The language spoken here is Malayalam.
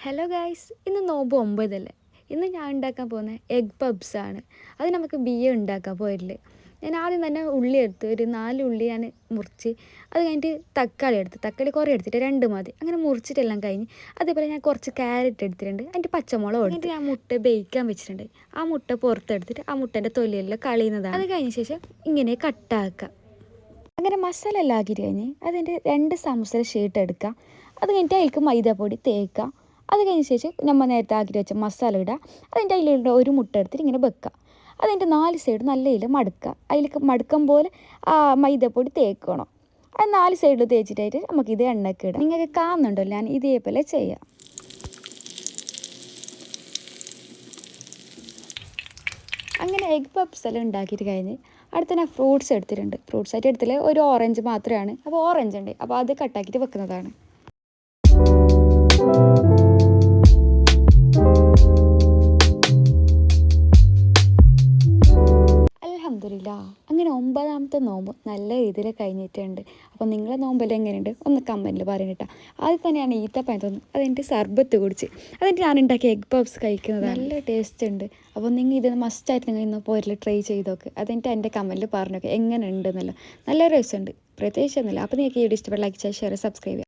ഹലോ ഗായ്സ്, ഇന്ന് നോമ്പ് 9 അല്ലേ. ഇന്ന് ഞാൻ ഉണ്ടാക്കാൻ പോകുന്നത് എഗ് പബ്സാണ്. അത് നമുക്ക് ഉണ്ടാക്കാൻ പോയിട്ടില്ല. ഞാൻ ആദ്യം തന്നെ ഉള്ളി എടുത്ത് ഒരു 4 ഉള്ളി ഞാൻ മുറിച്ച്, അത് കഴിഞ്ഞിട്ട് തക്കാളി കുറേ എടുത്തിട്ട് 2 മതി, അങ്ങനെ മുറിച്ചിട്ടെല്ലാം കഴിഞ്ഞ്. അതേപോലെ ഞാൻ കുറച്ച് ക്യാരറ്റ് എടുത്തിട്ടുണ്ട്, അതിൻ്റെ പച്ചമുളക് എടുത്തിട്ട് ഞാൻ മുട്ട ബേക്കാൻ വെച്ചിട്ടുണ്ട്. ആ മുട്ട പുറത്തെടുത്തിട്ട് ആ മുട്ടേൻ്റെ തൊലിയെല്ലാം കളയുന്നതാണ്. അത് കഴിഞ്ഞ ശേഷം ഇങ്ങനെ കട്ടാക്കുക. അങ്ങനെ മസാല എല്ലാം ആക്കിയിട്ട് കഴിഞ്ഞ് അതിൻ്റെ 2 സമൂസ ഷീട്ട് എടുക്കുക. അത് കഴിഞ്ഞിട്ട് അതിലേക്ക് മൈദാപ്പൊടി തേക്കുക. അത് കഴിഞ്ഞ ശേഷം നമ്മൾ നേരത്തെ ആക്കിയിട്ട് വെച്ച മസാല ഇടുക. അതിൻ്റെ അതിലുള്ള ഒരു മുട്ട എടുത്തിട്ട് ഇങ്ങനെ വെക്കുക. അതിൻ്റെ 4 സൈഡ് നല്ല ഇതിൽ മടുക്കുക. അതിലേക്ക് മടുക്കം പോലെ ആ മൈദപ്പൊടി തേക്കണം. അത് 4 സൈഡിൽ തേച്ചിട്ടായിട്ട് നമുക്കിത് എണ്ണയ്ക്ക് ഇടാം. നിങ്ങൾക്ക് കാണുന്നുണ്ടല്ലോ, ഞാൻ ഇതേപോലെ ചെയ്യാം. അങ്ങനെ എഗ് പപ്സ് എല്ലാം ഉണ്ടാക്കിയിട്ട് കഴിഞ്ഞ് അടുത്ത ഞാൻ ഫ്രൂട്ട്സ് എടുത്തിട്ടുണ്ട്. ഫ്രൂട്ട്സ് ആയിട്ട് എടുത്തില്ല, ഒരു ഓറഞ്ച് മാത്രമാണ്. അപ്പോൾ ഓറഞ്ച് ഉണ്ട്, അപ്പോൾ അത് കട്ടാക്കിയിട്ട് വെക്കുന്നതാണ്. അൽഹംദുലില്ലാ, അങ്ങനെ 9ാമത്തെ നോമ്പ് നല്ല രീതിയിൽ കഴിഞ്ഞിട്ടുണ്ട്. അപ്പോൾ നിങ്ങളെ നോമ്പെല്ലാം എങ്ങനെയുണ്ട് ഒന്ന് കമൻറ്റിൽ പറയണേട്ടാ. ആദ്യം തന്നെയാണ് ഈത്തപ്പഴം തോന്നുന്നു, അതെൻ്റെ സർബത്ത് കുടിച്ച് അതിൻ്റെ ഞാൻ ഉണ്ടാക്കിയ എഗ് പപ്സ് കഴിക്കുന്നത് നല്ല ടേസ്റ്റ് ഉണ്ട്. അപ്പോൾ നിങ്ങൾ ഇത് മസ്റ്റായിട്ട് നിങ്ങൾ ഇന്ന് പോരിൽ ട്രൈ ചെയ്ത് നോക്ക്. അതെനിക്ക് എൻ്റെ കമൻറ്റിൽ പറഞ്ഞോക്കെ എങ്ങനെ ഉണ്ടെന്നല്ലോ. നല്ല രസമുണ്ട്, പ്രത്യേകിച്ച് ഒന്നുമില്ല. അപ്പോൾ നിങ്ങൾക്ക് ഈ വീഡിയോ ഇഷ്ടപ്പെട്ട ലൈക്ക് ചെയ്യുക, ഷെയർ, സബ്സ്ക്രൈബ് ചെയ്യുക.